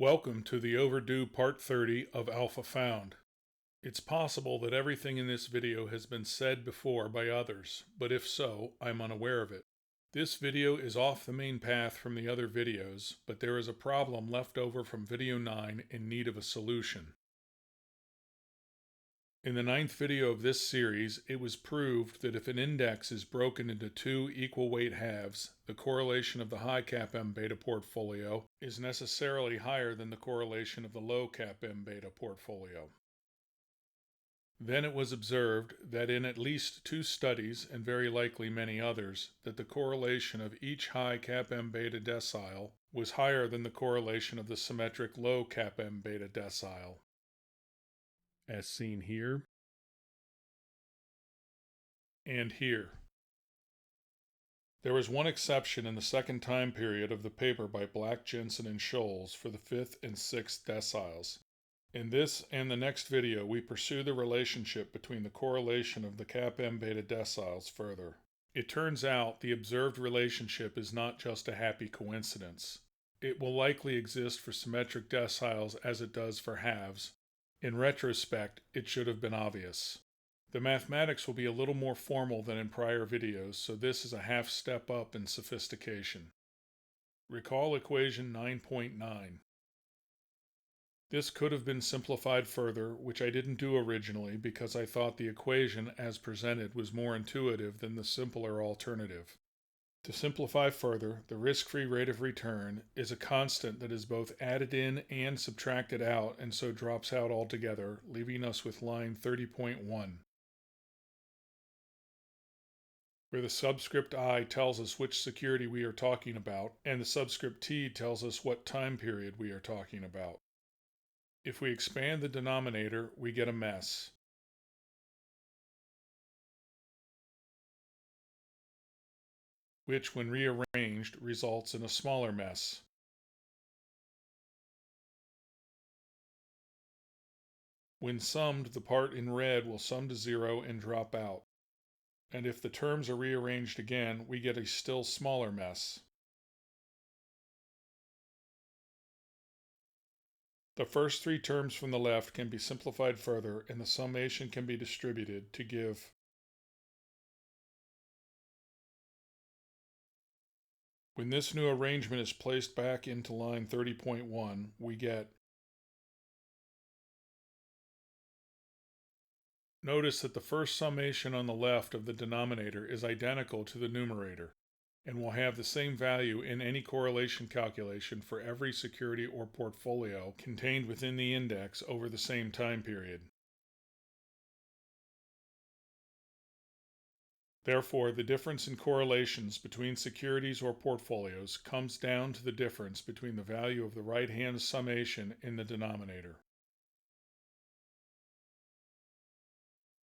Welcome to the overdue Part 30 of Alpha Found. It's possible that everything in this video has been said before by others, but if so, I'm unaware of it. This video is off the main path from the other videos, but there is a problem left over from video 9 in need of a solution. In the 9th video of this series, it was proved that if an index is broken into two equal weight halves, the correlation of the high CAPM beta portfolio is necessarily higher than the correlation of the low CAPM beta portfolio. Then it was observed that in at least two studies, and very likely many others, that the correlation of each high CAPM beta decile was higher than the correlation of the symmetric low CAPM beta decile, as seen here and here. There was one exception in the second time period of the paper by Black, Jensen, and Scholes for the 5th and 6th deciles. In this and the next video, we pursue the relationship between the correlation of the CAPM beta deciles further. It turns out the observed relationship is not just a happy coincidence. It will likely exist for symmetric deciles as it does for halves. In retrospect, it should have been obvious. The mathematics will be a little more formal than in prior videos, so this is a half step up in sophistication. Recall equation 9.9. This could have been simplified further, which I didn't do originally because I thought the equation as presented was more intuitive than the simpler alternative. To simplify further, the risk-free rate of return is a constant that is both added in and subtracted out and so drops out altogether, leaving us with line 30.1. Where the subscript I tells us which security we are talking about, and the subscript T tells us what time period we are talking about. If we expand the denominator, we get a mess, which when rearranged results in a smaller mess. When summed, the part in red will sum to 0 and drop out. And if the terms are rearranged again, we get a still smaller mess. The first three terms from the left can be simplified further, and the summation can be distributed to give. When this new arrangement is placed back into line 30.1, we get. Notice that the first summation on the left of the denominator is identical to the numerator, and will have the same value in any correlation calculation for every security or portfolio contained within the index over the same time period. Therefore, the difference in correlations between securities or portfolios comes down to the difference between the value of the right-hand summation in the denominator.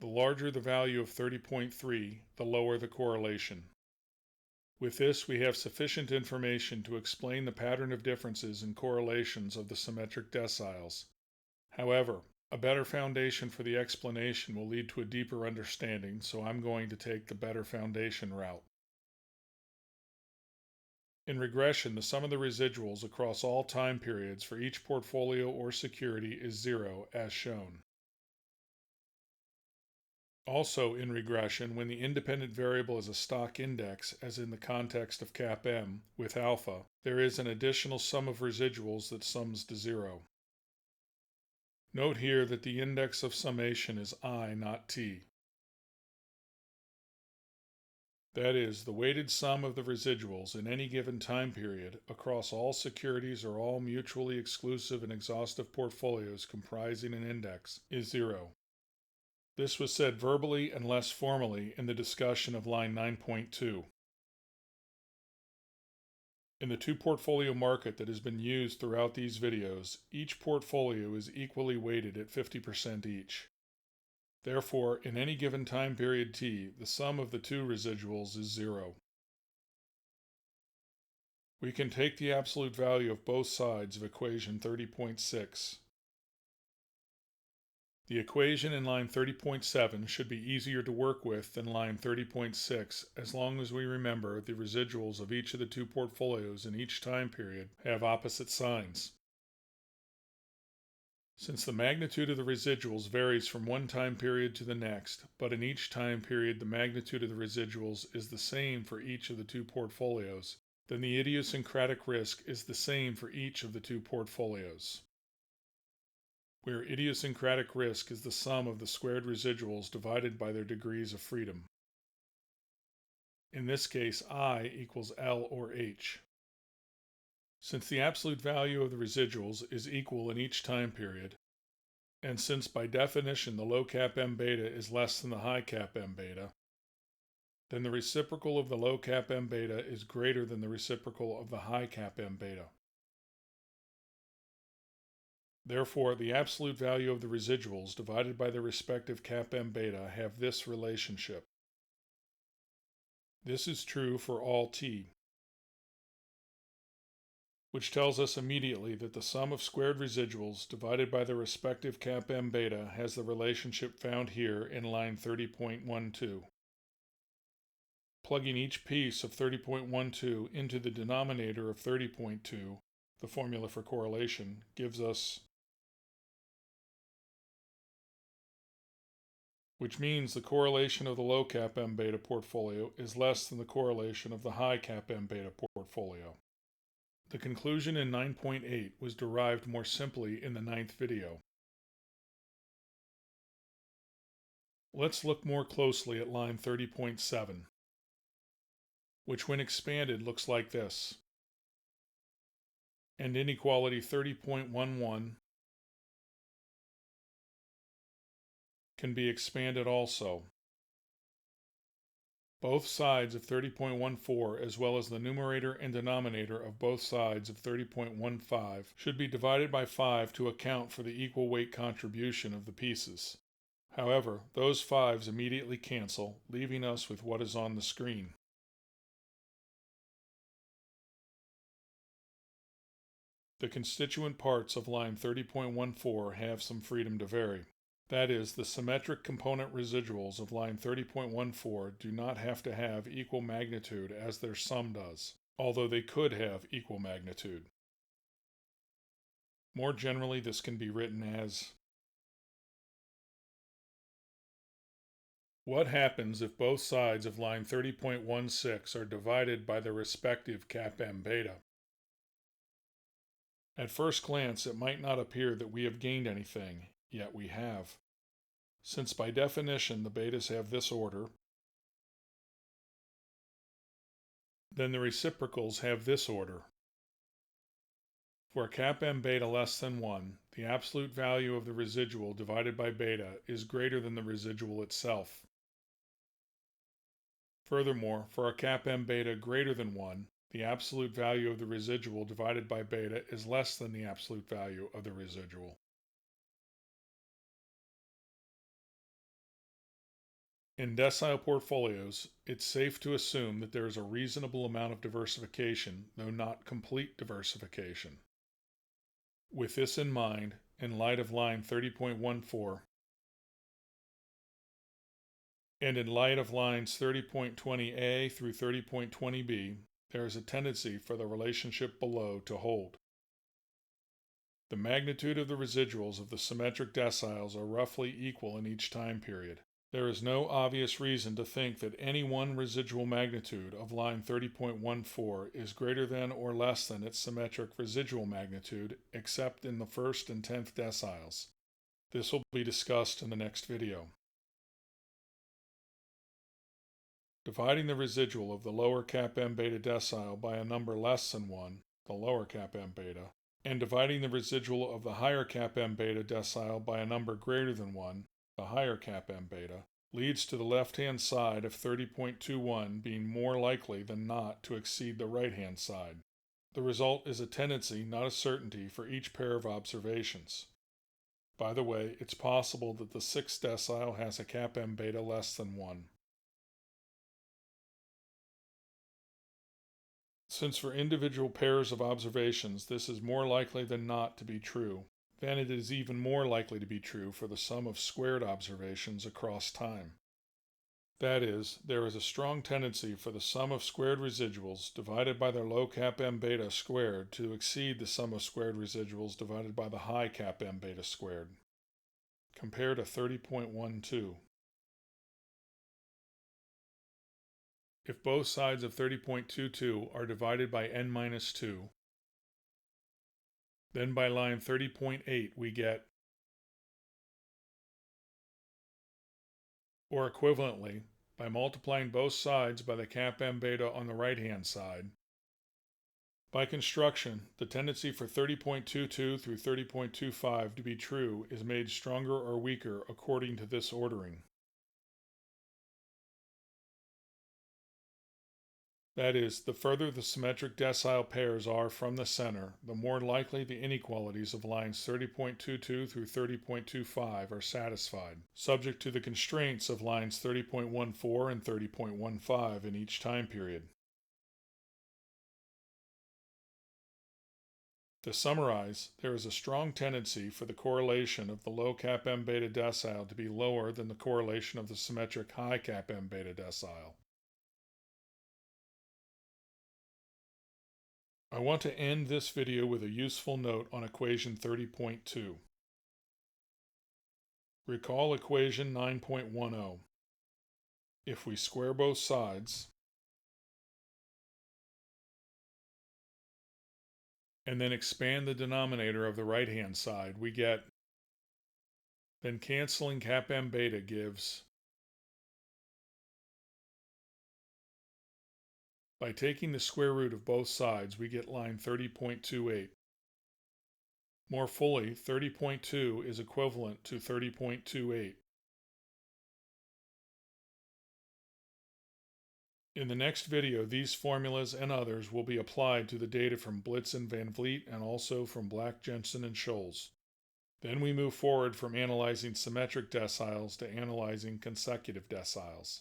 The larger the value of 30.3, the lower the correlation. With this, we have sufficient information to explain the pattern of differences in correlations of the symmetric deciles. However, a better foundation for the explanation will lead to a deeper understanding, so I'm going to take the better foundation route. In regression, the sum of the residuals across all time periods for each portfolio or security is 0, as shown. Also, in regression, when the independent variable is a stock index, as in the context of CAPM, with alpha, there is an additional sum of residuals that sums to 0. Note here that the index of summation is I, not T. That is, the weighted sum of the residuals in any given time period across all securities or all mutually exclusive and exhaustive portfolios comprising an index is 0. This was said verbally and less formally in the discussion of line 9.2. In the two-portfolio market that has been used throughout these videos, each portfolio is equally weighted at 50% each. Therefore, in any given time period T, the sum of the two residuals is 0. We can take the absolute value of both sides of equation 30.6. The equation in line 30.7 should be easier to work with than line 30.6 as long as we remember the residuals of each of the two portfolios in each time period have opposite signs. Since the magnitude of the residuals varies from one time period to the next, but in each time period the magnitude of the residuals is the same for each of the two portfolios, then the idiosyncratic risk is the same for each of the two portfolios, where idiosyncratic risk is the sum of the squared residuals divided by their degrees of freedom. In this case, I equals L or H. Since the absolute value of the residuals is equal in each time period, and since by definition the low CAPM beta is less than the high CAPM beta, then the reciprocal of the low CAPM beta is greater than the reciprocal of the high CAPM beta. Therefore, the absolute value of the residuals divided by their respective CAPM beta have this relationship. This is true for all t, which tells us immediately that the sum of squared residuals divided by their respective CAPM beta has the relationship found here in line 30.12. Plugging each piece of 30.12 into the denominator of 30.2, the formula for correlation, gives us, which means the correlation of the low CAPM beta portfolio is less than the correlation of the high CAPM beta portfolio. The conclusion in 9.8 was derived more simply in the 9th video. Let's look more closely at line 30.7, which when expanded looks like this. And inequality 30.11 can be expanded also. Both sides of 30.14 as well as the numerator and denominator of both sides of 30.15 should be divided by 5 to account for the equal weight contribution of the pieces. However, those 5s immediately cancel, leaving us with what is on the screen. The constituent parts of line 30.14 have some freedom to vary. That is, the symmetric component residuals of line 30.14 do not have to have equal magnitude as their sum does, although they could have equal magnitude. More generally, this can be written as: what happens if both sides of line 30.16 are divided by their respective CAPM beta? At first glance, it might not appear that we have gained anything, yet we have. Since by definition the betas have this order, then the reciprocals have this order. For a CAPM beta less than 1, the absolute value of the residual divided by beta is greater than the residual itself. Furthermore, for a CAPM beta greater than 1, the absolute value of the residual divided by beta is less than the absolute value of the residual. In decile portfolios, it's safe to assume that there is a reasonable amount of diversification, though not complete diversification. With this in mind, in light of line 30.14, and in light of lines 30.20a through 30.20b, there is a tendency for the relationship below to hold. The magnitude of the residuals of the symmetric deciles are roughly equal in each time period. There is no obvious reason to think that any one residual magnitude of line 30.14 is greater than or less than its symmetric residual magnitude, except in the first and 10th deciles. This will be discussed in the next video. Dividing the residual of the lower CAPM beta decile by a number less than 1, the lower CAPM beta, and dividing the residual of the higher CAPM beta decile by a number greater than 1, the higher CAPM beta, leads to the left-hand side of 30.21 being more likely than not to exceed the right-hand side. The result is a tendency, not a certainty, for each pair of observations. By the way, it's possible that the 6th decile has a CAPM beta less than 1. Since for individual pairs of observations this is more likely than not to be true, then it is even more likely to be true for the sum of squared observations across time. That is, there is a strong tendency for the sum of squared residuals divided by their low CAPM beta squared to exceed the sum of squared residuals divided by the high CAPM beta squared. Compare to 30.12. If both sides of 30.22 are divided by n minus 2, then by line 30.8 we get, or equivalently, by multiplying both sides by the CAPM beta on the right-hand side. By construction, the tendency for 30.22 through 30.25 to be true is made stronger or weaker according to this ordering. That is, the further the symmetric decile pairs are from the center, the more likely the inequalities of lines 30.22 through 30.25 are satisfied, subject to the constraints of lines 30.14 and 30.15 in each time period. To summarize, there is a strong tendency for the correlation of the low CAPM beta decile to be lower than the correlation of the symmetric high CAPM beta decile. I want to end this video with a useful note on equation 30.2. Recall equation 9.10. If we square both sides and then expand the denominator of the right-hand side, we get, then canceling CAPM beta gives, by taking the square root of both sides, we get line 30.28. More fully, 30.2 is equivalent to 30.28. In the next video, these formulas and others will be applied to the data from Blitz and Van Vliet and also from Black, Jensen, and Scholes. Then we move forward from analyzing symmetric deciles to analyzing consecutive deciles.